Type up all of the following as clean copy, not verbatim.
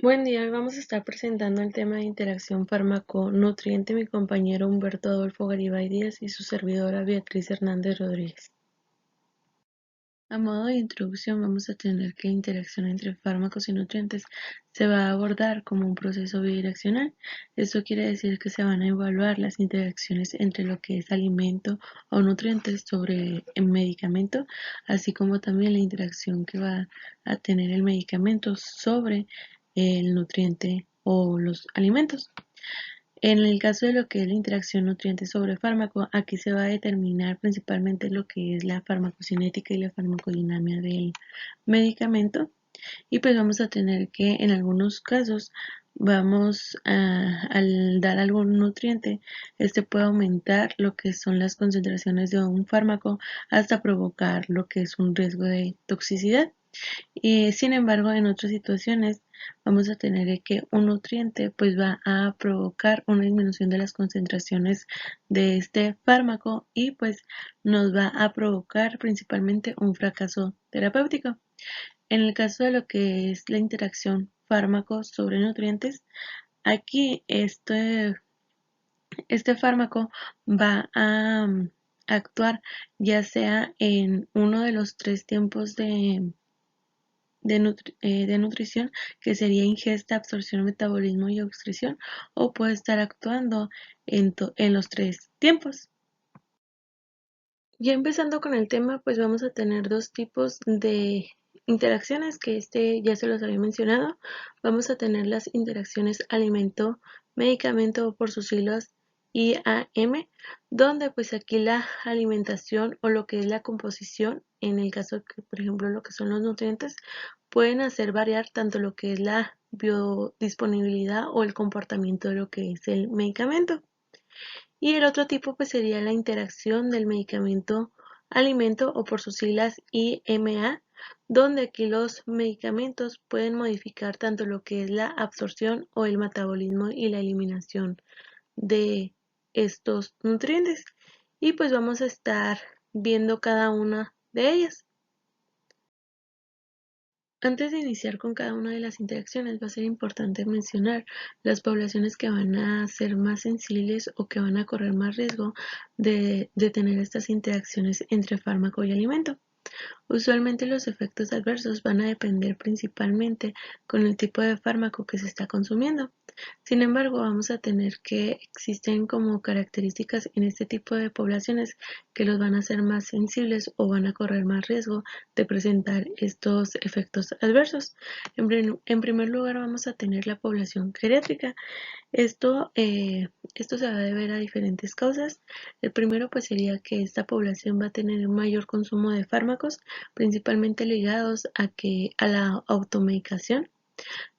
Buen día, hoy vamos a estar presentando el tema de interacción fármaco-nutriente, mi compañero Humberto Adolfo Garibay Díaz y su servidora Beatriz Hernández Rodríguez. A modo de introducción vamos a tener que la interacción entre fármacos y nutrientes se va a abordar como un proceso bidireccional. Esto quiere decir que se van a evaluar las interacciones entre lo que es alimento o nutrientes sobre el medicamento, así como también la interacción que va a tener el medicamento sobre el nutriente o los alimentos. En el caso de lo que es la interacción nutriente sobre fármaco, aquí se va a determinar principalmente lo que es la farmacocinética y la farmacodinámica del medicamento. Y pues vamos a tener que en algunos casos al dar algún nutriente, este puede aumentar lo que son las concentraciones de un fármaco hasta provocar lo que es un riesgo de toxicidad. Y sin embargo, en otras situaciones vamos a tener que un nutriente pues va a provocar una disminución de las concentraciones de este fármaco y pues nos va a provocar principalmente un fracaso terapéutico. En el caso de lo que es la interacción fármacos sobre nutrientes, aquí este fármaco va a actuar ya sea en uno de los tres tiempos de nutrición, que sería ingesta, absorción, metabolismo y excreción, o puede estar actuando en los tres tiempos. Ya empezando con el tema, pues vamos a tener dos tipos de interacciones que ya se los había mencionado. Vamos a tener las interacciones alimento-medicamento o por sus siglas IAM, donde pues aquí la alimentación o lo que es la composición, en el caso que por ejemplo lo que son los nutrientes, pueden hacer variar tanto lo que es la biodisponibilidad o el comportamiento de lo que es el medicamento. Y el otro tipo pues sería la interacción del medicamento-alimento o por sus siglas IMA, donde aquí los medicamentos pueden modificar tanto lo que es la absorción o el metabolismo y la eliminación de estos nutrientes. Y pues vamos a estar viendo cada una de ellas. Antes de iniciar con cada una de las interacciones, va a ser importante mencionar las poblaciones que van a ser más sensibles o que van a correr más riesgo de tener estas interacciones entre fármaco y alimento. Usualmente los efectos adversos van a depender principalmente con el tipo de fármaco que se está consumiendo. Sin embargo, vamos a tener que existen como características en este tipo de poblaciones que los van a hacer más sensibles o van a correr más riesgo de presentar estos efectos adversos. En primer lugar, vamos a tener la población geriátrica. Esto se va a deber a diferentes causas. El primero pues sería que esta población va a tener un mayor consumo de fármacos, principalmente ligados a la automedicación.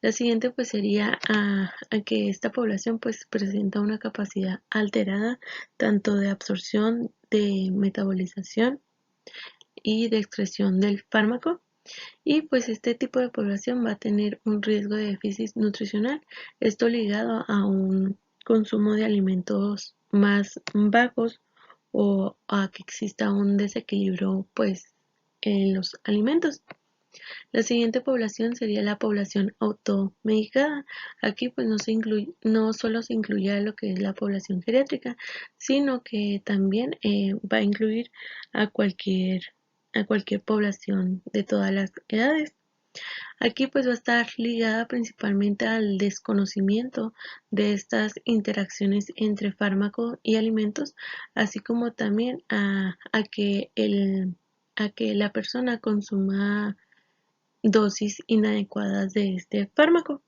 La siguiente pues sería a que esta población pues presenta una capacidad alterada tanto de absorción, de metabolización y de excreción del fármaco. Y pues este tipo de población va a tener un riesgo de déficit nutricional, esto ligado a un consumo de alimentos más bajos o a que exista un desequilibrio pues en los alimentos. La siguiente población sería la población automedicada. Aquí pues no solo se incluye lo que es la población geriátrica, sino que también va a incluir a cualquier población de todas las edades. Aquí pues va a estar ligada principalmente al desconocimiento de estas interacciones entre fármaco y alimentos, así como también a que la persona consuma dosis inadecuadas de este fármaco.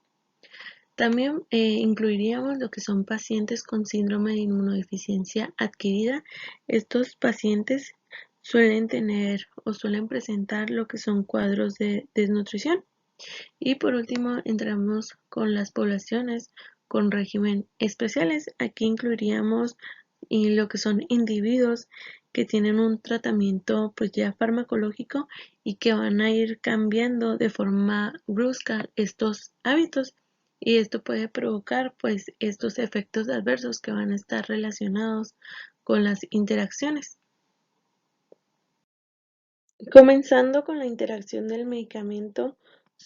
También incluiríamos lo que son pacientes con síndrome de inmunodeficiencia adquirida. Estos pacientes suelen tener o suelen presentar lo que son cuadros de desnutrición. Y por último entramos con las poblaciones con régimen especiales. Aquí incluiríamos lo que son individuos que tienen un tratamiento pues ya farmacológico y que van a ir cambiando de forma brusca estos hábitos, y esto puede provocar pues estos efectos adversos que van a estar relacionados con las interacciones. Comenzando con la interacción del medicamento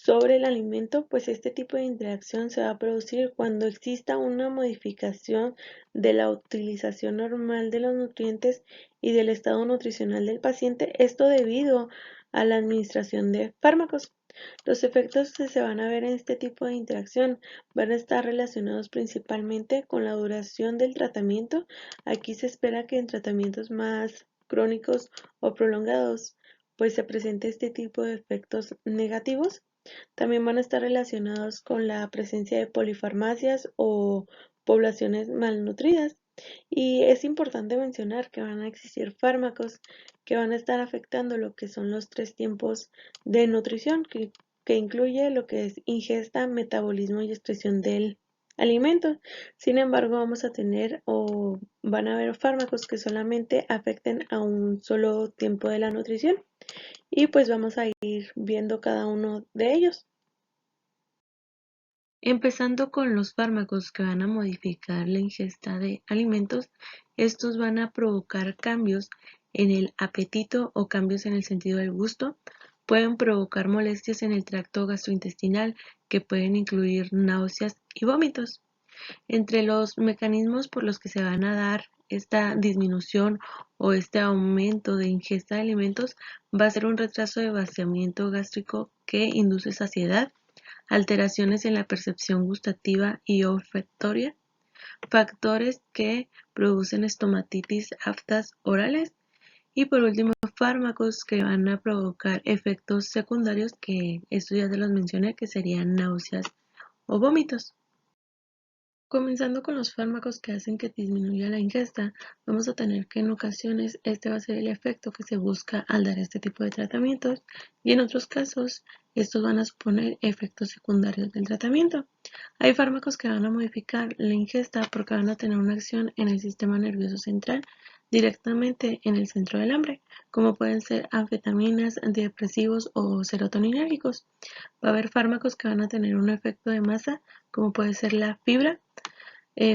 sobre el alimento, pues este tipo de interacción se va a producir cuando exista una modificación de la utilización normal de los nutrientes y del estado nutricional del paciente, esto debido a la administración de fármacos. Los efectos que se van a ver en este tipo de interacción van a estar relacionados principalmente con la duración del tratamiento. Aquí se espera que en tratamientos más crónicos o prolongados pues se presente este tipo de efectos negativos. También van a estar relacionados con la presencia de polifarmacias o poblaciones malnutridas. Y es importante mencionar que van a existir fármacos que van a estar afectando lo que son los 3 tiempos de nutrición, que incluye lo que es ingesta, metabolismo y excreción del alimento. Sin embargo, vamos a tener o van a haber fármacos que solamente afecten a un solo tiempo de la nutrición. Y pues vamos a ir viendo cada uno de ellos. Empezando con los fármacos que van a modificar la ingesta de alimentos, estos van a provocar cambios en el apetito o cambios en el sentido del gusto. Pueden provocar molestias en el tracto gastrointestinal que pueden incluir náuseas y vómitos. Entre los mecanismos por los que se van a dar esta disminución o este aumento de ingesta de alimentos va a ser un retraso de vaciamiento gástrico que induce saciedad, alteraciones en la percepción gustativa y olfatoria, factores que producen estomatitis aftas orales y por último fármacos que van a provocar efectos secundarios que estos ya te los mencioné, que serían náuseas o vómitos. Comenzando con los fármacos que hacen que disminuya la ingesta, vamos a tener que en ocasiones este va a ser el efecto que se busca al dar este tipo de tratamientos y en otros casos estos van a suponer efectos secundarios del tratamiento. Hay fármacos que van a modificar la ingesta porque van a tener una acción en el sistema nervioso central directamente en el centro del hambre, como pueden ser anfetaminas, antidepresivos o serotoninérgicos. Va a haber fármacos que van a tener un efecto de masa, como puede ser la fibra,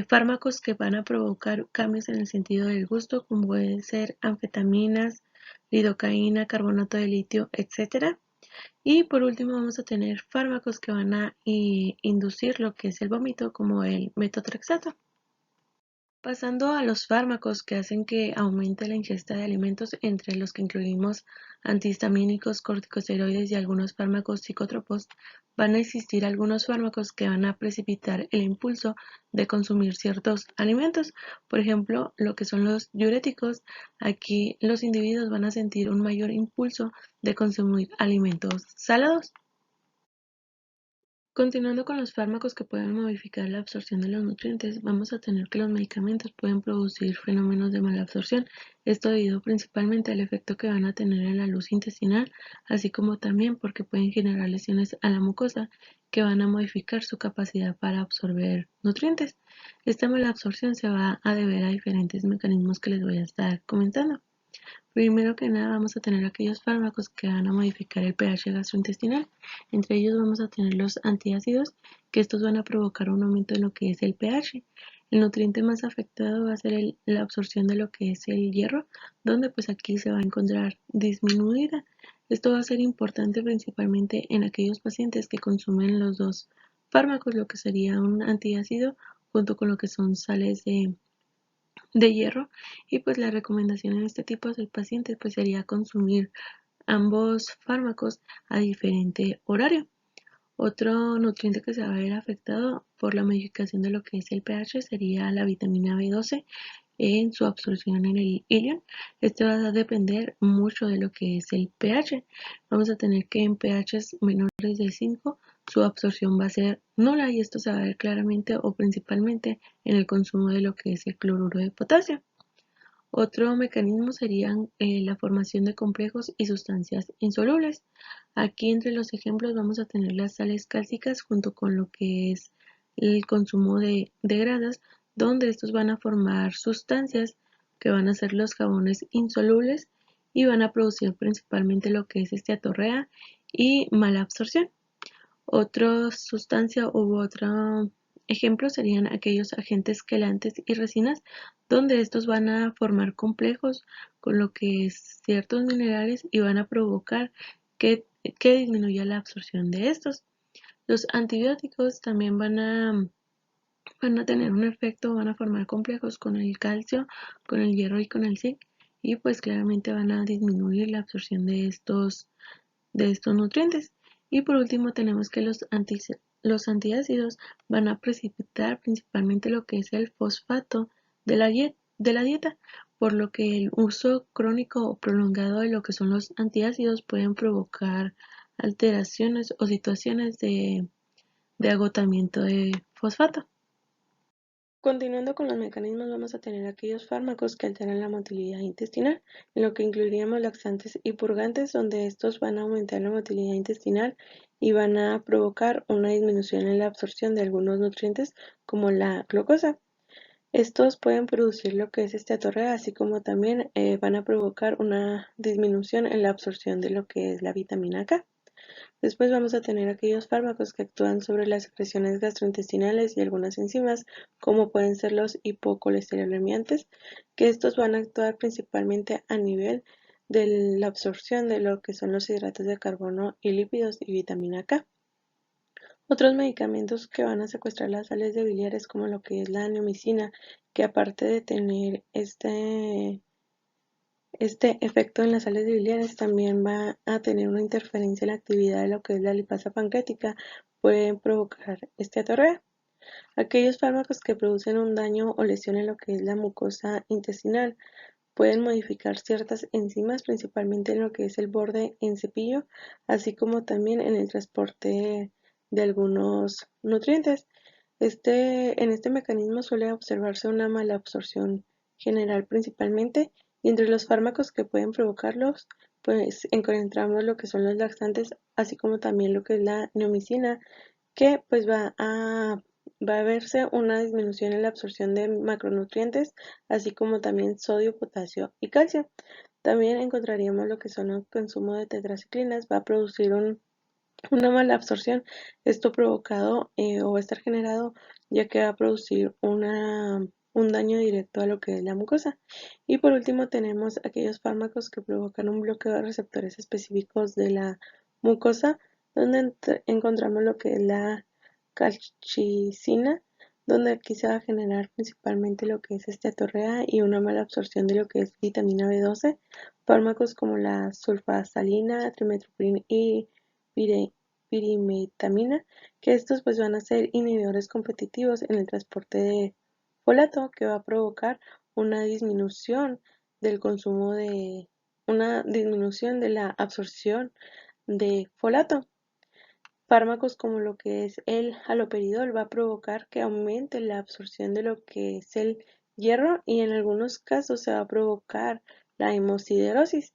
fármacos que van a provocar cambios en el sentido del gusto, como pueden ser anfetaminas, lidocaína, carbonato de litio, etc. Y por último vamos a tener fármacos que van a inducir lo que es el vómito, como el metotrexato. Pasando a los fármacos que hacen que aumente la ingesta de alimentos, entre los que incluimos antihistamínicos, corticosteroides y algunos fármacos psicótropos, van a existir algunos fármacos que van a precipitar el impulso de consumir ciertos alimentos. Por ejemplo, lo que son los diuréticos. Aquí los individuos van a sentir un mayor impulso de consumir alimentos salados. Continuando con los fármacos que pueden modificar la absorción de los nutrientes, vamos a tener que los medicamentos pueden producir fenómenos de malabsorción, esto debido principalmente al efecto que van a tener en la luz intestinal, así como también porque pueden generar lesiones a la mucosa que van a modificar su capacidad para absorber nutrientes. Esta malabsorción se va a deber a diferentes mecanismos que les voy a estar comentando. Primero que nada vamos a tener aquellos fármacos que van a modificar el pH gastrointestinal. Entre ellos vamos a tener los antiácidos, que estos van a provocar un aumento en lo que es el pH. El nutriente más afectado va a ser la absorción de lo que es el hierro, donde pues aquí se va a encontrar disminuida. Esto va a ser importante principalmente en aquellos pacientes que consumen los dos fármacos, lo que sería un antiácido junto con lo que son sales de hierro, y pues la recomendación en este tipo de pacientes pues sería consumir ambos fármacos a diferente horario. Otro nutriente que se va a ver afectado por la modificación de lo que es el pH sería la vitamina B12 en su absorción en el ilion. Esto va a depender mucho de lo que es el pH. Vamos a tener que en pHs menores de 5 su absorción va a ser nula y esto se va a ver claramente o principalmente en el consumo de lo que es el cloruro de potasio. Otro mecanismo sería la formación de complejos y sustancias insolubles. Aquí entre los ejemplos vamos a tener las sales cálcicas junto con lo que es el consumo de grasas, donde estos van a formar sustancias que van a ser los jabones insolubles y van a producir principalmente lo que es esteatorrea y mala absorción. Otra sustancia u otro ejemplo serían aquellos agentes quelantes y resinas, donde estos van a formar complejos con lo que es ciertos minerales y van a provocar que que disminuya la absorción de estos. Los antibióticos también van a tener un efecto, van a formar complejos con el calcio, con el hierro y con el zinc, y pues claramente van a disminuir la absorción de estos nutrientes. Y por último tenemos que los antiácidos van a precipitar principalmente lo que es el fosfato de la dieta, por lo que el uso crónico o prolongado de lo que son los antiácidos pueden provocar alteraciones o situaciones de agotamiento de fosfato. Continuando con los mecanismos, vamos a tener aquellos fármacos que alteran la motilidad intestinal, en lo que incluiríamos laxantes y purgantes, donde estos van a aumentar la motilidad intestinal y van a provocar una disminución en la absorción de algunos nutrientes como la glucosa. Estos pueden producir lo que es esteatorrea, así como también van a provocar una disminución en la absorción de lo que es la vitamina K. Después vamos a tener aquellos fármacos que actúan sobre las secreciones gastrointestinales y algunas enzimas, como pueden ser los hipocolesterolemiantes, que estos van a actuar principalmente a nivel de la absorción de lo que son los hidratos de carbono y lípidos y vitamina K. Otros medicamentos que van a secuestrar las sales de biliares, como lo que es la neomicina, que aparte de tener este efecto en las sales biliares también va a tener una interferencia en la actividad de lo que es la lipasa pancreática, pueden provocar esteatorrea. Aquellos fármacos que producen un daño o lesión en lo que es la mucosa intestinal pueden modificar ciertas enzimas, principalmente en lo que es el borde en cepillo, así como también en el transporte de algunos nutrientes. En este mecanismo suele observarse una mala absorción general principalmente, y entre los fármacos que pueden provocarlos, pues encontramos lo que son los laxantes, así como también lo que es la neomicina, que pues va a verse una disminución en la absorción de macronutrientes, así como también sodio, potasio y calcio. También encontraríamos lo que son el consumo de tetraciclinas, va a producir una mala absorción, esto provocado o va a estar generado ya que va a producir un daño directo a lo que es la mucosa. Y por último tenemos aquellos fármacos que provocan un bloqueo de receptores específicos de la mucosa, donde encontramos lo que es la calcicina, donde aquí se va a generar principalmente lo que es esteatorrea y una mala absorción de lo que es vitamina B12, fármacos como la sulfasalina, trimethoprim y pirimetamina, que estos pues van a ser inhibidores competitivos en el transporte de folato, que va a provocar una disminución del consumo una disminución de la absorción de folato. Fármacos como lo que es el haloperidol va a provocar que aumente la absorción de lo que es el hierro y en algunos casos se va a provocar la hemosiderosis.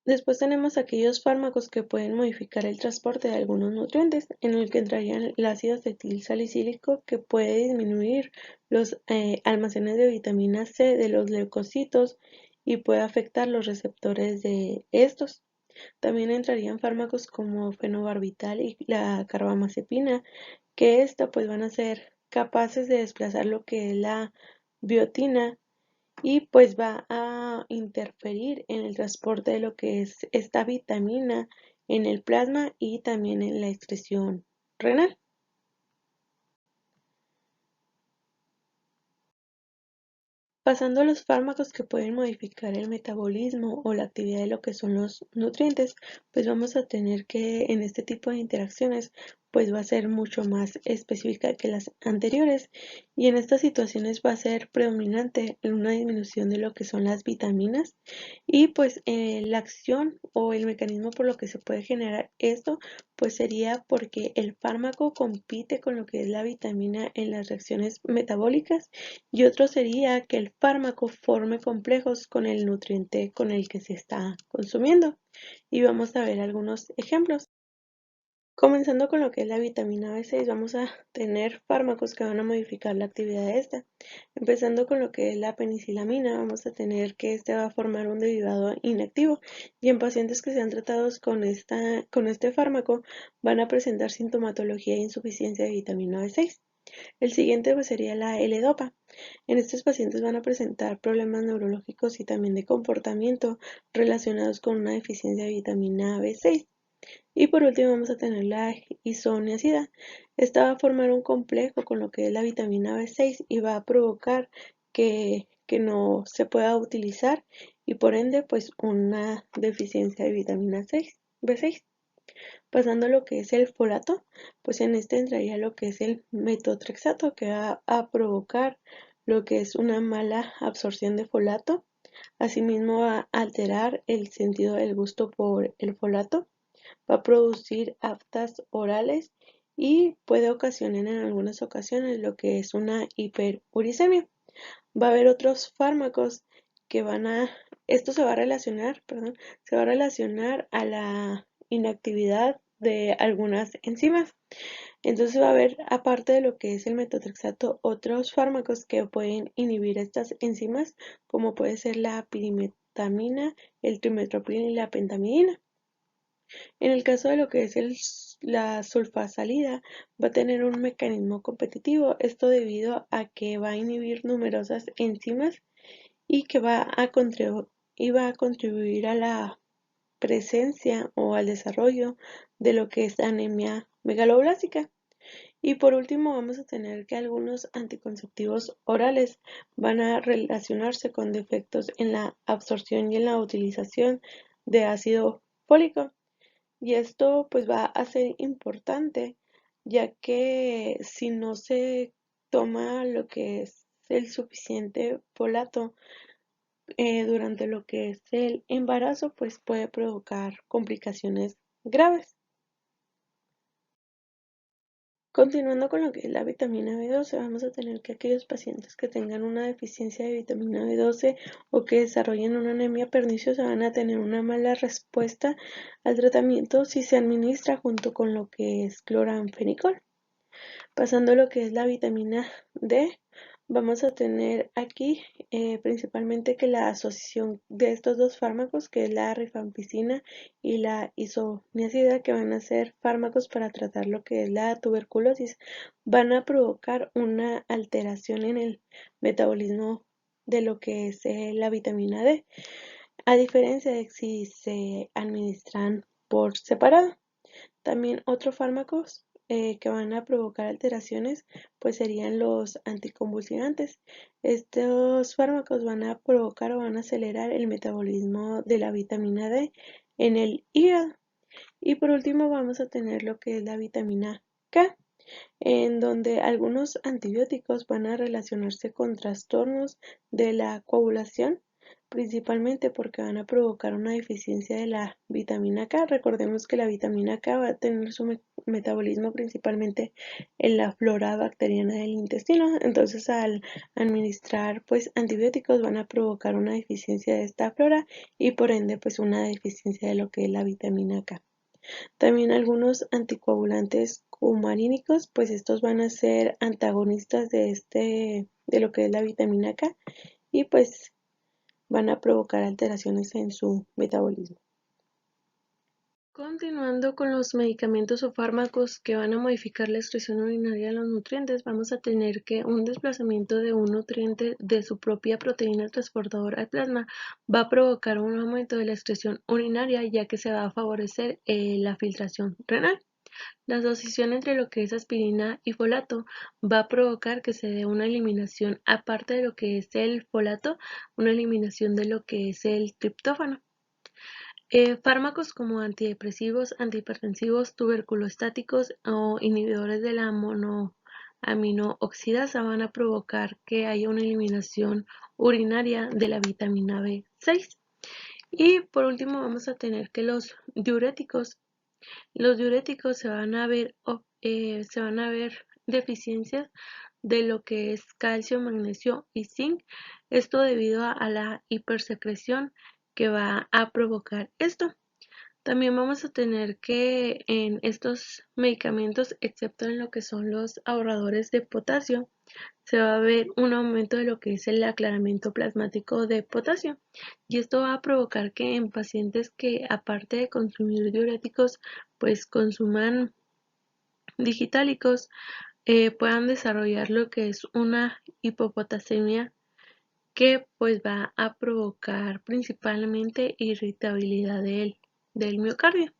Después tenemos aquellos fármacos que pueden modificar el transporte de algunos nutrientes, en el que entrarían el ácido acetil salicílico, que puede disminuir los almacenes de vitamina C de los leucocitos y puede afectar los receptores de estos. También entrarían fármacos como fenobarbital y la carbamazepina, que pues van a ser capaces de desplazar lo que es la biotina y pues va a interferir en el transporte de lo que es esta vitamina en el plasma y también en la excreción renal. Pasando a los fármacos que pueden modificar el metabolismo o la actividad de lo que son los nutrientes, pues vamos a tener que en este tipo de interacciones pues va a ser mucho más específica que las anteriores, y en estas situaciones va a ser predominante en una disminución de lo que son las vitaminas, y pues la acción o el mecanismo por lo que se puede generar esto pues sería porque el fármaco compite con lo que es la vitamina en las reacciones metabólicas, y otro sería que el fármaco forme complejos con el nutriente con el que se está consumiendo. Y vamos a ver algunos ejemplos. Comenzando con lo que es la vitamina B6, vamos a tener fármacos que van a modificar la actividad de esta. Empezando con lo que es la penicilamina, vamos a tener que este va a formar un derivado inactivo, y en pacientes que sean tratados con este fármaco van a presentar sintomatología de insuficiencia de vitamina B6. El siguiente pues sería la L-Dopa. En estos pacientes van a presentar problemas neurológicos y también de comportamiento relacionados con una deficiencia de vitamina B6. Y por último vamos a tener la isoniazida. Esta va a formar un complejo con lo que es la vitamina B6 y va a provocar que no se pueda utilizar y por ende pues una deficiencia de vitamina B6. Pasando a lo que es el folato, pues en este entraría lo que es el metotrexato, que va a provocar lo que es una mala absorción de folato. Asimismo va a alterar el sentido del gusto por el folato, va a producir aftas orales y puede ocasionar en algunas ocasiones lo que es una hiperuricemia. Va a haber otros fármacos que esto se va a relacionar, perdón, se va a relacionar a la inactividad de algunas enzimas. Entonces va a haber, aparte de lo que es el metotrexato, otros fármacos que pueden inhibir estas enzimas, como puede ser la pirimetamina, el trimethoprim y la pentamidina. En el caso de lo que es la sulfasalida, va a tener un mecanismo competitivo, esto debido a que va a inhibir numerosas enzimas y que va a contribuir a la presencia o al desarrollo de lo que es anemia megaloblástica. Y por último vamos a tener que algunos anticonceptivos orales van a relacionarse con defectos en la absorción y en la utilización de ácido fólico. Y esto pues va a ser importante, ya que si no se toma lo que es el suficiente folato durante lo que es el embarazo, pues puede provocar complicaciones graves. Continuando con lo que es la vitamina B12, vamos a tener que aquellos pacientes que tengan una deficiencia de vitamina B12 o que desarrollen una anemia perniciosa van a tener una mala respuesta al tratamiento si se administra junto con lo que es cloranfenicol. Pasando a lo que es la vitamina D, vamos a tener aquí principalmente que la asociación de estos dos fármacos, que es la rifampicina y la isoniazida, que van a ser fármacos para tratar lo que es la tuberculosis, van a provocar una alteración en el metabolismo de lo que es la vitamina D, a diferencia de si se administran por separado. También otros fármacos que van a provocar alteraciones pues serían los anticonvulsivantes. Estos fármacos van a provocar o van a acelerar el metabolismo de la vitamina D en el hígado. Y por último vamos a tener lo que es la vitamina K, en donde algunos antibióticos van a relacionarse con trastornos de la coagulación, principalmente porque van a provocar una deficiencia de la vitamina K. Recordemos que la vitamina K va a tener su metabolismo principalmente en la flora bacteriana del intestino. Entonces, al administrar pues antibióticos van a provocar una deficiencia de esta flora y por ende pues una deficiencia de lo que es la vitamina K. También algunos anticoagulantes cumarínicos, pues estos van a ser antagonistas de lo que es la vitamina K y pues van a provocar alteraciones en su metabolismo. Continuando con los medicamentos o fármacos que van a modificar la excreción urinaria de los nutrientes, vamos a tener que un desplazamiento de un nutriente de su propia proteína transportadora al plasma va a provocar un aumento de la excreción urinaria, ya que se va a favorecer la filtración renal. La asociación entre lo que es aspirina y folato va a provocar que se dé una eliminación, aparte de lo que es el folato, una eliminación de lo que es el triptófano. Fármacos como antidepresivos, antihipertensivos, tuberculostáticos o inhibidores de la monoaminooxidasa van a provocar que haya una eliminación urinaria de la vitamina B6. Y por último vamos a tener que los diuréticos se van a ver deficiencias de lo que es calcio, magnesio y zinc. Esto debido a la hipersecreción que va a provocar esto. También vamos a tener que en estos medicamentos, excepto en lo que son los ahorradores de potasio, se va a ver un aumento de lo que es el aclaramiento plasmático de potasio. Y esto va a provocar que en pacientes que aparte de consumir diuréticos, pues consuman digitálicos, puedan desarrollar lo que es una hipopotasemia que pues va a provocar principalmente irritabilidad del miocardio.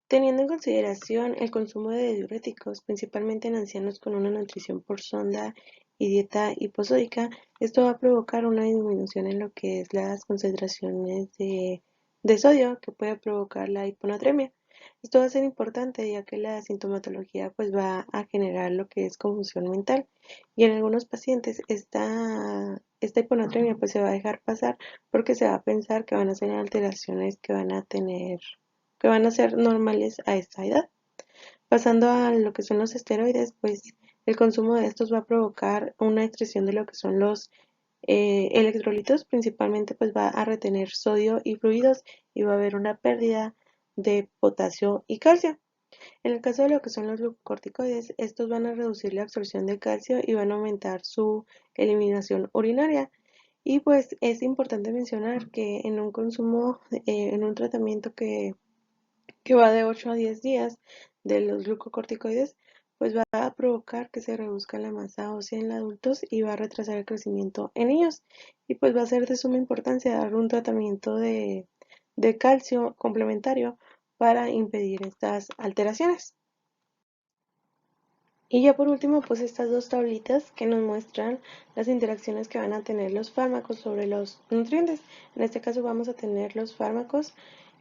Teniendo en consideración el consumo de diuréticos, principalmente en ancianos con una nutrición por sonda y dieta hiposódica, esto va a provocar una disminución en lo que es las concentraciones de sodio que puede provocar la hiponatremia. Esto va a ser importante ya que la sintomatología pues va a generar lo que es confusión mental y en algunos pacientes esta hiponatremia pues se va a dejar pasar porque se va a pensar que van a ser alteraciones que van a ser normales a esta edad. Pasando a lo que son los esteroides, pues el consumo de estos va a provocar una excreción de lo que son los electrolitos, principalmente pues va a retener sodio y fluidos y va a haber una pérdida de potasio y calcio. En el caso de lo que son los glucocorticoides, estos van a reducir la absorción de calcio y van a aumentar su eliminación urinaria. Y pues es importante mencionar que en un consumo, en un tratamiento que va de 8 a 10 días de los glucocorticoides, pues va a provocar que se reduzca la masa ósea en adultos y va a retrasar el crecimiento en niños. Y pues va a ser de suma importancia dar un tratamiento de calcio complementario para impedir estas alteraciones. Y ya por último, pues estas dos tablitas que nos muestran las interacciones que van a tener los fármacos sobre los nutrientes. En este caso vamos a tener los fármacos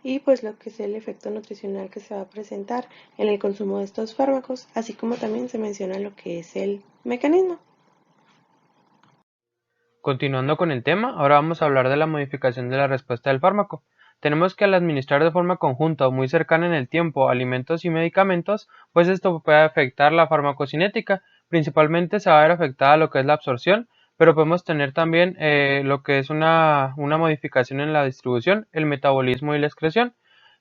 y pues lo que es el efecto nutricional que se va a presentar en el consumo de estos fármacos, así como también se menciona lo que es el mecanismo. Continuando con el tema, ahora vamos a hablar de la modificación de la respuesta del fármaco. Tenemos que al administrar de forma conjunta o muy cercana en el tiempo alimentos y medicamentos, pues esto puede afectar la farmacocinética. Principalmente se va a ver afectada lo que es la absorción, pero podemos tener también lo que es una modificación en la distribución, el metabolismo y la excreción.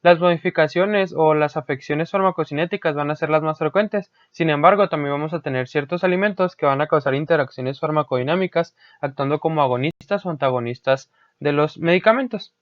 Las modificaciones o las afecciones farmacocinéticas van a ser las más frecuentes. Sin embargo, también vamos a tener ciertos alimentos que van a causar interacciones farmacodinámicas, actuando como agonistas o antagonistas de los medicamentos.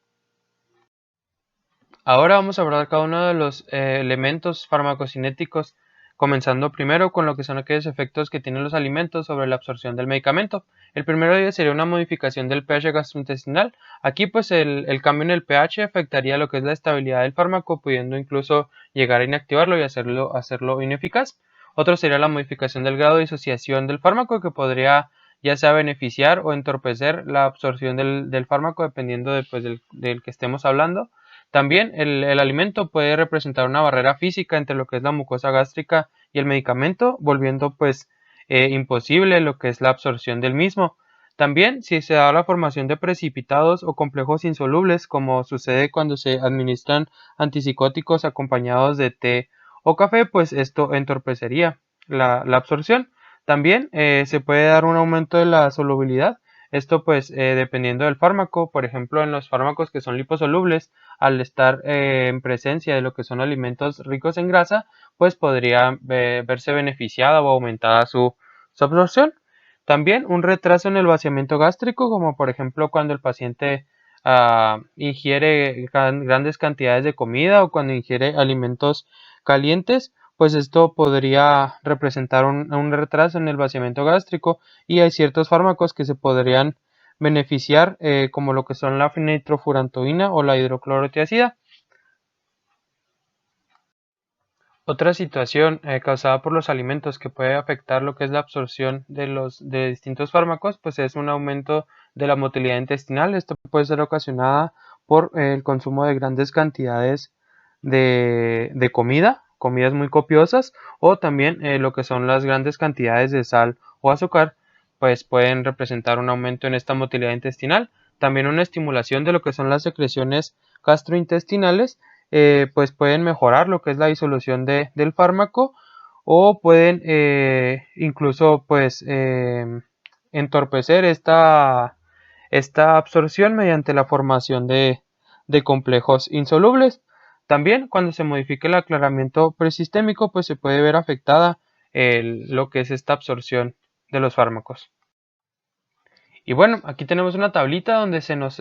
Ahora vamos a hablar cada uno de los elementos farmacocinéticos, comenzando primero con lo que son aquellos efectos que tienen los alimentos sobre la absorción del medicamento. El primero de ellos sería una modificación del pH gastrointestinal. Aquí pues el cambio en el pH afectaría lo que es la estabilidad del fármaco, pudiendo incluso llegar a inactivarlo y hacerlo ineficaz. Otro sería la modificación del grado de disociación del fármaco, que podría ya sea beneficiar o entorpecer la absorción del fármaco dependiendo del que estemos hablando. También el alimento puede representar una barrera física entre lo que es la mucosa gástrica y el medicamento, volviendo pues imposible lo que es la absorción del mismo. También si se da la formación de precipitados o complejos insolubles, como sucede cuando se administran antipsicóticos acompañados de té o café, pues esto entorpecería la absorción. También se puede dar un aumento de la solubilidad. Esto pues dependiendo del fármaco, por ejemplo en los fármacos que son liposolubles, al estar en presencia de lo que son alimentos ricos en grasa, pues podría verse beneficiada o aumentada su absorción. También un retraso en el vaciamiento gástrico, como por ejemplo cuando el paciente ingiere grandes cantidades de comida o cuando ingiere alimentos calientes, pues esto podría representar un retraso en el vaciamiento gástrico y hay ciertos fármacos que se podrían beneficiar como lo que son la nitrofurantoína o la hidroclorotiazida. Otra situación causada por los alimentos que puede afectar lo que es la absorción de distintos fármacos, pues es un aumento de la motilidad intestinal. Esto puede ser ocasionada por el consumo de grandes cantidades de comidas muy copiosas, o también lo que son las grandes cantidades de sal o azúcar, pues pueden representar un aumento en esta motilidad intestinal. También una estimulación de lo que son las secreciones gastrointestinales, pues pueden mejorar lo que es la disolución del fármaco, o pueden incluso pues entorpecer esta absorción mediante la formación de complejos insolubles. También cuando se modifique el aclaramiento presistémico, pues se puede ver afectada lo que es esta absorción de los fármacos. Y bueno, aquí tenemos una tablita donde se nos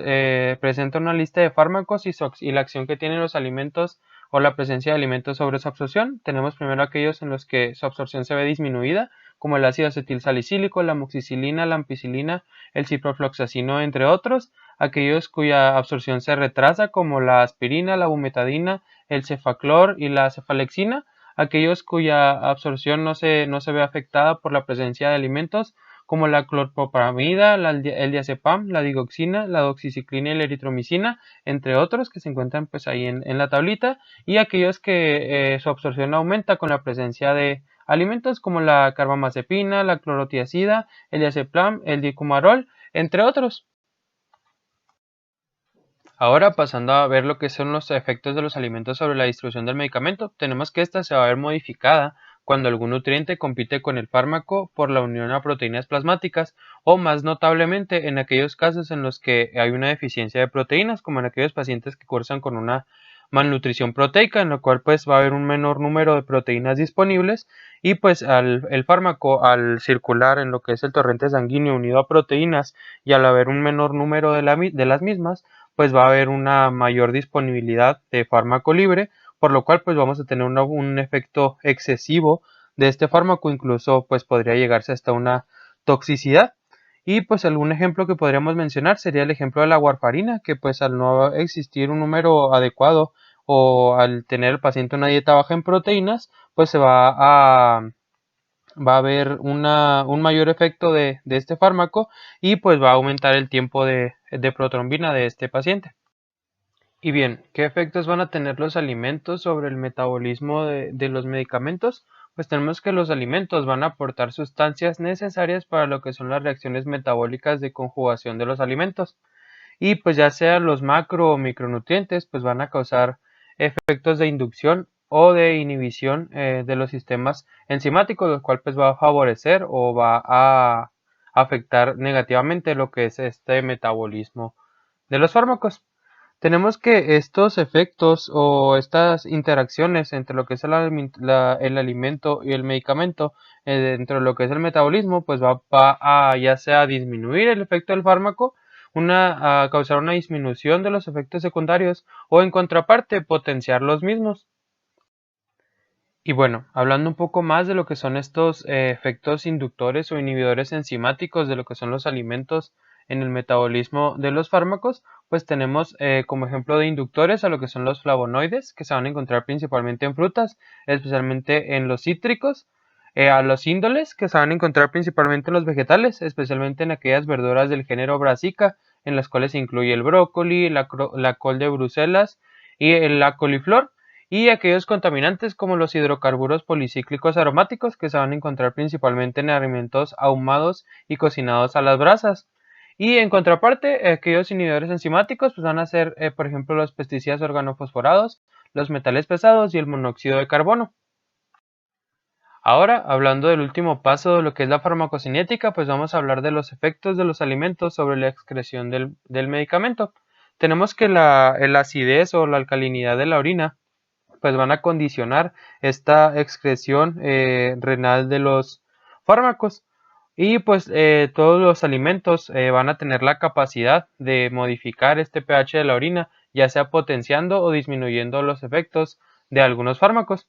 presenta una lista de fármacos y la acción que tienen los alimentos o la presencia de alimentos sobre su absorción. Tenemos primero aquellos en los que su absorción se ve disminuida, como el ácido acetilsalicílico, la amoxicilina, la ampicilina, el ciprofloxacino, entre otros. Aquellos cuya absorción se retrasa, como la aspirina, la bumetadina, el cefaclor y la cefalexina. Aquellos cuya absorción no se ve afectada por la presencia de alimentos, como la clorpropamida, el diazepam, la digoxina, la doxiciclina y la eritromicina, entre otros que se encuentran pues ahí en la tablita, y aquellos que su absorción aumenta con la presencia de alimentos como la carbamazepina, la clorotiazida, el diazepam, el dicumarol, entre otros. Ahora, pasando a ver lo que son los efectos de los alimentos sobre la distribución del medicamento, tenemos que esta se va a ver modificada cuando algún nutriente compite con el fármaco por la unión a proteínas plasmáticas, o más notablemente en aquellos casos en los que hay una deficiencia de proteínas, como en aquellos pacientes que cursan con una malnutrición proteica, en lo cual pues va a haber un menor número de proteínas disponibles, y pues el fármaco, al circular en lo que es el torrente sanguíneo unido a proteínas y al haber un menor número de las mismas, pues va a haber una mayor disponibilidad de fármaco libre, por lo cual pues vamos a tener un efecto excesivo de este fármaco, incluso pues podría llegarse hasta una toxicidad. Y pues algún ejemplo que podríamos mencionar sería el ejemplo de la warfarina, que pues al no existir un número adecuado o al tener el paciente una dieta baja en proteínas, pues va a haber un mayor efecto de este fármaco, y pues va a aumentar el tiempo de protrombina de este paciente. Y bien, ¿qué efectos van a tener los alimentos sobre el metabolismo de los medicamentos? Pues tenemos que los alimentos van a aportar sustancias necesarias para lo que son las reacciones metabólicas de conjugación de los alimentos. Y pues ya sea los macro o micronutrientes, pues van a causar efectos de inducción o de inhibición de los sistemas enzimáticos, lo cual pues va a favorecer o va a afectar negativamente lo que es este metabolismo de los fármacos. Tenemos que estos efectos o estas interacciones entre lo que es el alimento y el medicamento, dentro de lo que es el metabolismo, pues va a ya sea disminuir el efecto del fármaco, a causar una disminución de los efectos secundarios, o en contraparte potenciar los mismos. Y bueno, hablando un poco más de lo que son estos efectos inductores o inhibidores enzimáticos de lo que son los alimentos en el metabolismo de los fármacos, pues tenemos como ejemplo de inductores a lo que son los flavonoides, que se van a encontrar principalmente en frutas, especialmente en los cítricos, a los índoles, que se van a encontrar principalmente en los vegetales, especialmente en aquellas verduras del género Brassica, en las cuales se incluye el brócoli, la col de Bruselas y la coliflor, y aquellos contaminantes como los hidrocarburos policíclicos aromáticos, que se van a encontrar principalmente en alimentos ahumados y cocinados a las brasas. Y en contraparte, aquellos inhibidores enzimáticos pues van a ser, por ejemplo, los pesticidas organofosforados, los metales pesados y el monóxido de carbono. Ahora, hablando del último paso de lo que es la farmacocinética, pues vamos a hablar de los efectos de los alimentos sobre la excreción del medicamento. Tenemos que la acidez o la alcalinidad de la orina pues van a condicionar esta excreción renal de los fármacos, y pues todos los alimentos van a tener la capacidad de modificar este pH de la orina, ya sea potenciando o disminuyendo los efectos de algunos fármacos.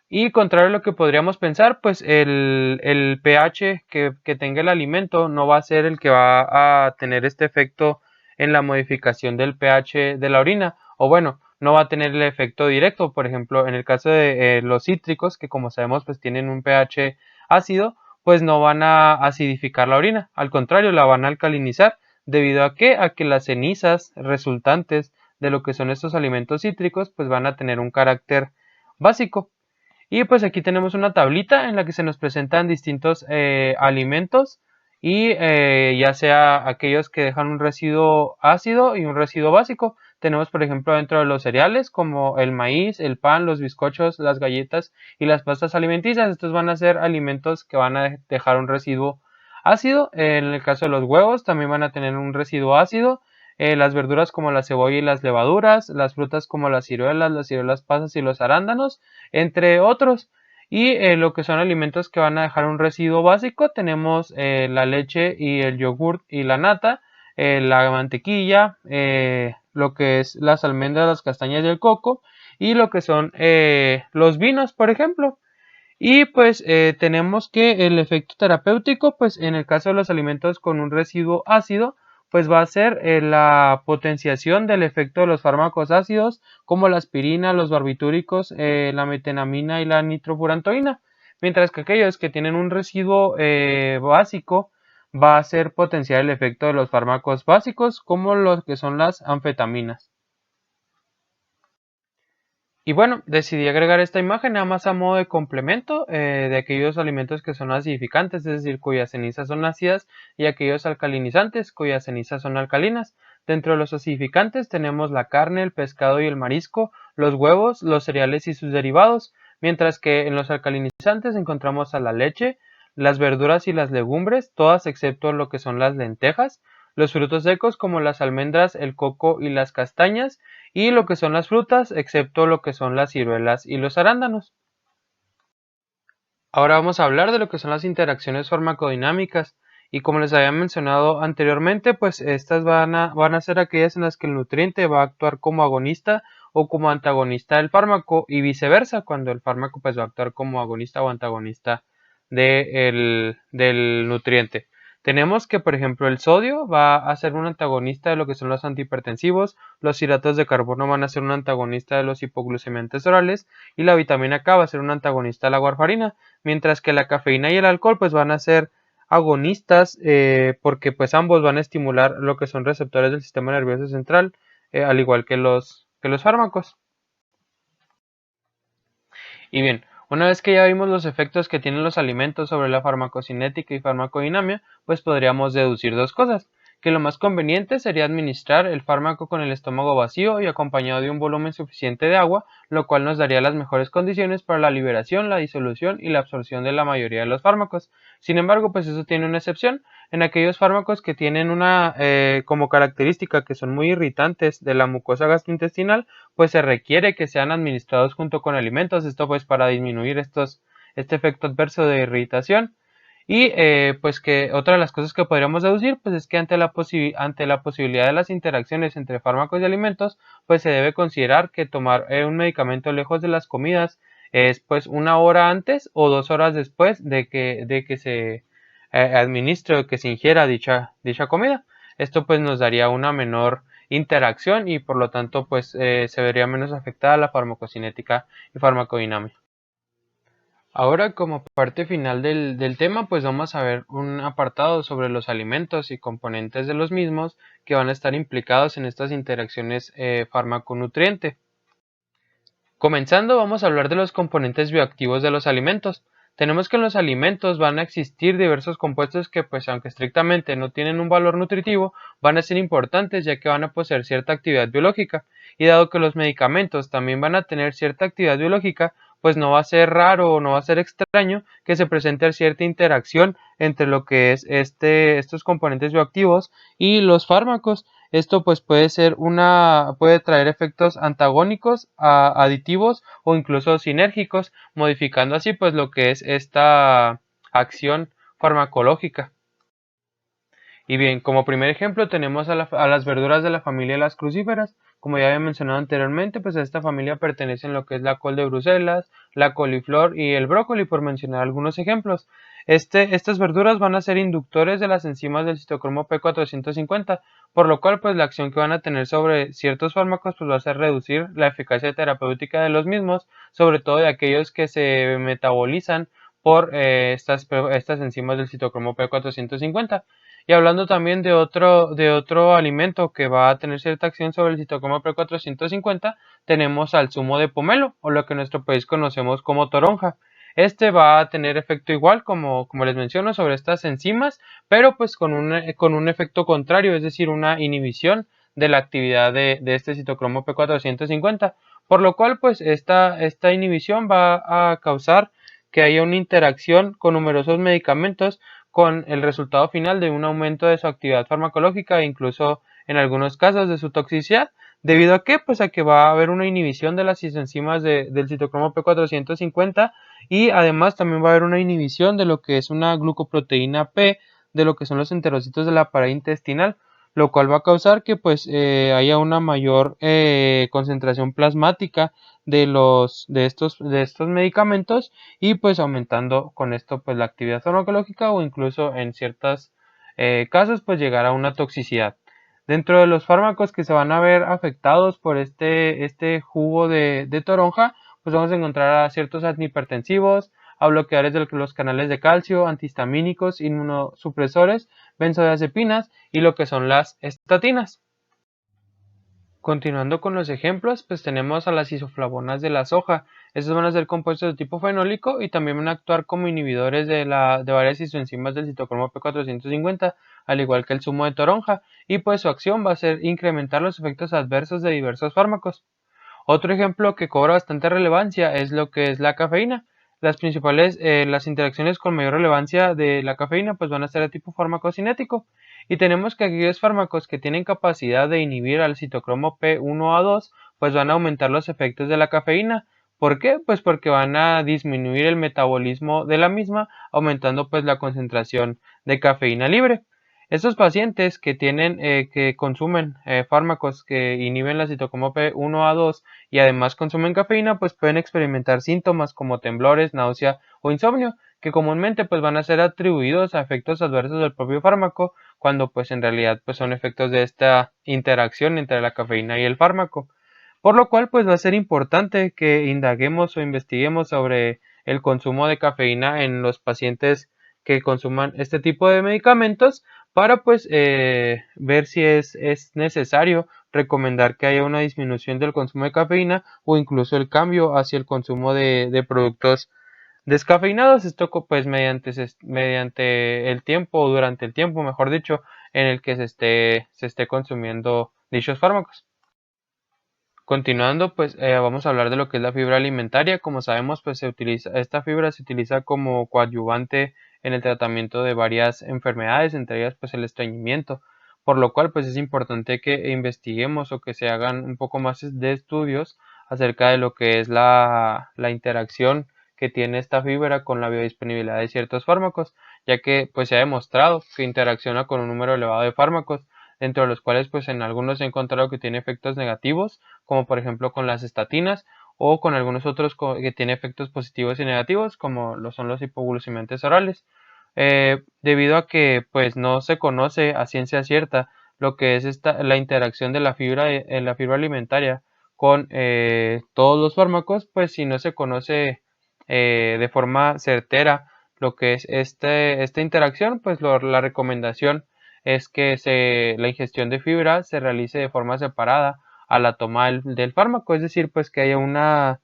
Y contrario a lo que podríamos pensar, pues el pH que tenga el alimento no va a ser el que va a tener este efecto en la modificación del pH de la orina, o bueno, no va a tener el efecto directo. Por ejemplo, en el caso de los cítricos, que como sabemos pues tienen un pH ácido, pues no van a acidificar la orina, al contrario, la van a alcalinizar. ¿Debido a qué? A que las cenizas resultantes de lo que son estos alimentos cítricos pues van a tener un carácter básico. Y pues aquí tenemos una tablita en la que se nos presentan distintos alimentos, y ya sea aquellos que dejan un residuo ácido y un residuo básico. Tenemos por ejemplo dentro de los cereales como el maíz, el pan, los bizcochos, las galletas y las pastas alimenticias. Estos van a ser alimentos que van a dejar un residuo ácido. En el caso de los huevos también van a tener un residuo ácido. Las verduras como la cebolla y las levaduras, las frutas como las ciruelas pasas y los arándanos, entre otros. Y lo que son alimentos que van a dejar un residuo básico, tenemos la leche y el yogurt y la nata, la mantequilla, lo que es las almendras, las castañas y el coco, y lo que son los vinos, por ejemplo. Y pues tenemos que el efecto terapéutico, pues en el caso de los alimentos con un residuo ácido, pues va a ser la potenciación del efecto de los fármacos ácidos, como la aspirina, los barbitúricos, la metenamina y la nitrofurantoína. Mientras que aquellos que tienen un residuo básico, va a ser potenciar el efecto de los fármacos básicos, como los que son las anfetaminas. Y bueno, decidí agregar esta imagen nada más a modo de complemento de aquellos alimentos que son acidificantes, es decir, cuyas cenizas son ácidas, y aquellos alcalinizantes, cuyas cenizas son alcalinas. Dentro de los acidificantes tenemos la carne, el pescado y el marisco, los huevos, los cereales y sus derivados, mientras que en los alcalinizantes encontramos a la leche, las verduras y las legumbres, todas excepto lo que son las lentejas, los frutos secos como las almendras, el coco y las castañas, y lo que son las frutas, excepto lo que son las ciruelas y los arándanos. Ahora vamos a hablar de lo que son las interacciones farmacodinámicas, y como les había mencionado anteriormente, pues estas van a ser aquellas en las que el nutriente va a actuar como agonista o como antagonista del fármaco, y viceversa, cuando el fármaco pues va a actuar como agonista o antagonista del nutriente. Tenemos que, por ejemplo, el sodio va a ser un antagonista de lo que son los antihipertensivos, los hidratos de carbono van a ser un antagonista de los hipoglucemiantes orales, y la vitamina K va a ser un antagonista de la warfarina, mientras que la cafeína y el alcohol pues van a ser agonistas porque pues ambos van a estimular lo que son receptores del sistema nervioso central, al igual que los fármacos. Y bien, una vez que ya vimos los efectos que tienen los alimentos sobre la farmacocinética y farmacodinamia, pues podríamos deducir dos cosas: que lo más conveniente sería administrar el fármaco con el estómago vacío y acompañado de un volumen suficiente de agua, lo cual nos daría las mejores condiciones para la liberación, la disolución y la absorción de la mayoría de los fármacos. Sin embargo, pues eso tiene una excepción. En aquellos fármacos que tienen una como característica que son muy irritantes de la mucosa gastrointestinal, pues se requiere que sean administrados junto con alimentos, esto pues para disminuir este efecto adverso de irritación. Y pues que otra de las cosas que podríamos deducir pues es que ante la posibilidad de las interacciones entre fármacos y alimentos, pues se debe considerar que tomar un medicamento lejos de las comidas es pues 1 hora antes o 2 horas después de que se administre o que se ingiera dicha comida. Esto pues nos daría una menor interacción y por lo tanto pues se vería menos afectada la farmacocinética y farmacodinámica. Ahora, como parte final del tema, pues vamos a ver un apartado sobre los alimentos y componentes de los mismos que van a estar implicados en estas interacciones fármaco-nutriente. Comenzando, vamos a hablar de los componentes bioactivos de los alimentos. Tenemos que en los alimentos van a existir diversos compuestos que, pues aunque estrictamente no tienen un valor nutritivo, van a ser importantes ya que van a poseer cierta actividad biológica. Y dado que los medicamentos también van a tener cierta actividad biológica, pues no va a ser raro o no va a ser extraño que se presente cierta interacción entre lo que es estos componentes bioactivos y los fármacos. Esto pues puede traer efectos antagónicos, aditivos o incluso sinérgicos, modificando así pues lo que es esta acción farmacológica. Y bien, como primer ejemplo tenemos a las verduras de la familia de las crucíferas. Como ya había mencionado anteriormente, pues a esta familia pertenecen lo que es la col de Bruselas, la coliflor y el brócoli, por mencionar algunos ejemplos. Estas verduras van a ser inductores de las enzimas del citocromo P450, por lo cual pues la acción que van a tener sobre ciertos fármacos pues va a ser reducir la eficacia terapéutica de los mismos, sobre todo de aquellos que se metabolizan por estas enzimas del citocromo P450. Y hablando también de otro alimento que va a tener cierta acción sobre el citocromo P450, tenemos al zumo de pomelo, o lo que en nuestro país conocemos como toronja. Este va a tener efecto igual, como les menciono, sobre estas enzimas, pero pues con un efecto contrario, es decir, una inhibición de la actividad de este citocromo P450, por lo cual pues esta inhibición va a causar que haya una interacción con numerosos medicamentos, con el resultado final de un aumento de su actividad farmacológica e incluso en algunos casos de su toxicidad, ¿Debido a qué? Pues a que va a haber una inhibición de las isoenzimas del citocromo P450 y además también va a haber una inhibición de lo que es una glucoproteína P, de lo que son los enterocitos de la pared intestinal, lo cual va a causar que pues haya una mayor concentración plasmática de estos medicamentos y pues aumentando con esto pues la actividad farmacológica o incluso en ciertos casos pues llegar a una toxicidad. Dentro de los fármacos que se van a ver afectados por este jugo de toronja, pues vamos a encontrar a ciertos antihipertensivos, a bloqueadores de los canales de calcio, antihistamínicos, inmunosupresores, benzodiazepinas y lo que son las estatinas. Continuando con los ejemplos, pues tenemos a las isoflavonas de la soja. Estos van a ser compuestos de tipo fenólico y también van a actuar como inhibidores de varias isoenzimas del citocromo P450, al igual que el zumo de toronja, y pues su acción va a ser incrementar los efectos adversos de diversos fármacos. Otro ejemplo que cobra bastante relevancia es lo que es la cafeína. Las interacciones con mayor relevancia de la cafeína pues van a ser de tipo farmacocinético. Y tenemos que aquellos fármacos que tienen capacidad de inhibir al citocromo P1A2 pues van a aumentar los efectos de la cafeína. ¿Por qué? Pues porque van a disminuir el metabolismo de la misma, aumentando pues la concentración de cafeína libre. Estos pacientes que consumen fármacos que inhiben la citocromo P1A2 y además consumen cafeína, pues pueden experimentar síntomas como temblores, náusea o insomnio, que comúnmente pues van a ser atribuidos a efectos adversos del propio fármaco, cuando pues en realidad pues son efectos de esta interacción entre la cafeína y el fármaco. Por lo cual pues va a ser importante que indaguemos o investiguemos sobre el consumo de cafeína en los pacientes que consuman este tipo de medicamentos para pues ver si es necesario recomendar que haya una disminución del consumo de cafeína o incluso el cambio hacia el consumo de productos descafeinados. Esto pues mediante el tiempo o durante el tiempo, mejor dicho, en el que se esté consumiendo dichos fármacos. Continuando, pues vamos a hablar de lo que es la fibra alimentaria. Como sabemos, pues esta fibra se utiliza como coadyuvante en el tratamiento de varias enfermedades, entre ellas pues el estreñimiento, por lo cual pues es importante que investiguemos o que se hagan un poco más de estudios acerca de lo que es la interacción que tiene esta fibra con la biodisponibilidad de ciertos fármacos, ya que pues se ha demostrado que interacciona con un número elevado de fármacos, dentro de los cuales pues en algunos se ha encontrado que tiene efectos negativos, como por ejemplo con las estatinas o con algunos otros que tienen efectos positivos y negativos, como lo son los hipoglucemiantes orales. Debido a que pues no se conoce a ciencia cierta lo que es la interacción de la fibra alimentaria con todos los fármacos, pues si no se conoce de forma certera lo que es esta interacción, pues la recomendación es que la ingestión de fibra se realice de forma separada a la toma del fármaco, es decir, pues que haya una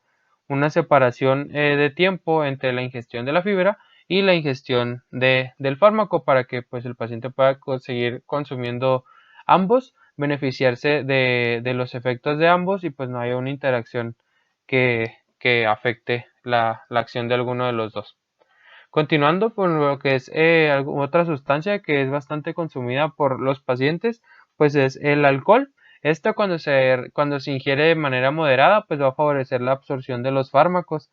separación de tiempo entre la ingestión de la fibra y la ingestión del fármaco para que pues el paciente pueda seguir consumiendo ambos, beneficiarse de los efectos de ambos y pues no haya una interacción que afecte la acción de alguno de los dos. Continuando con lo que es otra sustancia que es bastante consumida por los pacientes, pues es el alcohol. Esto cuando se ingiere de manera moderada, pues va a favorecer la absorción de los fármacos,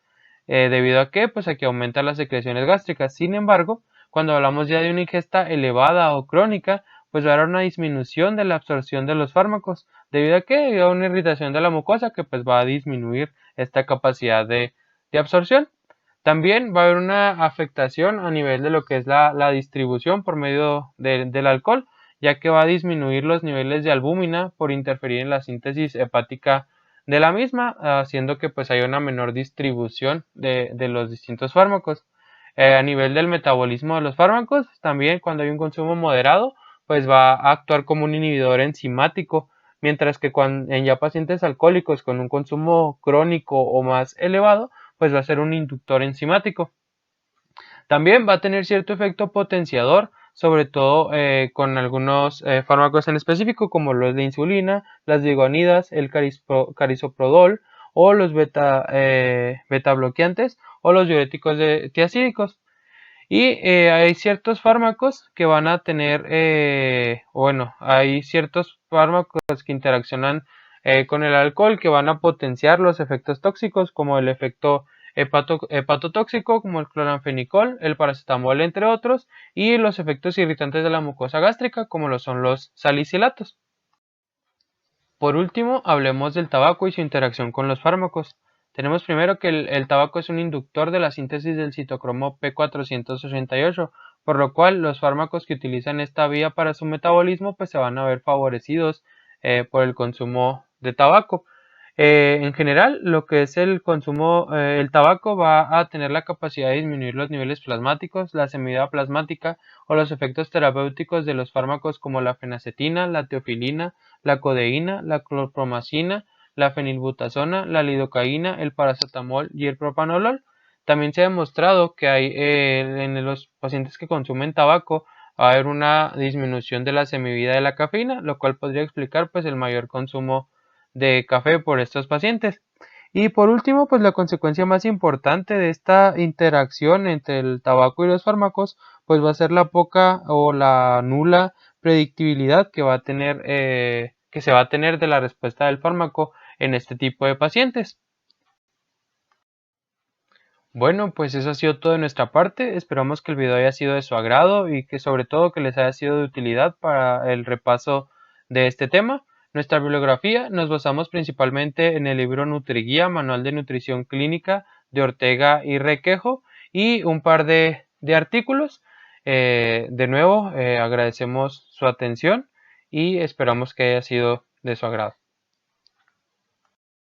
debido a que, pues a que aumenta las secreciones gástricas. Sin embargo, cuando hablamos ya de una ingesta elevada o crónica, pues va a haber una disminución de la absorción de los fármacos, debido a que hay una irritación de la mucosa que pues va a disminuir esta capacidad de absorción. También va a haber una afectación a nivel de lo que es la distribución por medio del alcohol, ya que va a disminuir los niveles de albúmina por interferir en la síntesis hepática de la misma, haciendo que pues haya una menor distribución de los distintos fármacos. A nivel del metabolismo de los fármacos, también cuando hay un consumo moderado, pues va a actuar como un inhibidor enzimático, mientras que en ya pacientes alcohólicos con un consumo crónico o más elevado, pues va a ser un inductor enzimático. También va a tener cierto efecto potenciador, sobre todo con algunos fármacos en específico, como los de insulina, las digoanidas, el carisoprodol o los beta bloqueantes o los diuréticos tiacídicos. Y hay ciertos fármacos que van a tener, hay ciertos fármacos que interaccionan con el alcohol que van a potenciar los efectos tóxicos como el efecto hepatotóxico como el cloranfenicol, el paracetamol entre otros, y los efectos irritantes de la mucosa gástrica como lo son los salicilatos. Por último, hablemos del tabaco y su interacción con los fármacos. Tenemos primero que el tabaco es un inductor de la síntesis del citocromo P488, por lo cual los fármacos que utilizan esta vía para su metabolismo pues se van a ver favorecidos por el consumo de tabaco. En general, lo que es el consumo, el tabaco va a tener la capacidad de disminuir los niveles plasmáticos, la semida plasmática o los efectos terapéuticos de los fármacos como la fenacetina, la teofilina, la codeína, la clorpromacina, la fenilbutazona, la lidocaína, el paracetamol y el propanolol. También se ha demostrado que hay en los pacientes que consumen tabaco va a haber una disminución de la semivida de la cafeína, lo cual podría explicar pues el mayor consumo de café por estos pacientes. Y por último, pues la consecuencia más importante de esta interacción entre el tabaco y los fármacos, pues va a ser la poca o la nula predictibilidad que va a tener, que se va a tener de la respuesta del fármaco en este tipo de pacientes. Bueno, pues eso ha sido todo de nuestra parte. Esperamos que el video haya sido de su agrado y que sobre todo que les haya sido de utilidad para el repaso de este tema. Nuestra bibliografía nos basamos principalmente en el libro Nutriguía, Manual de Nutrición Clínica de Ortega y Requejo y un par de artículos. De nuevo, agradecemos su atención y esperamos que haya sido de su agrado.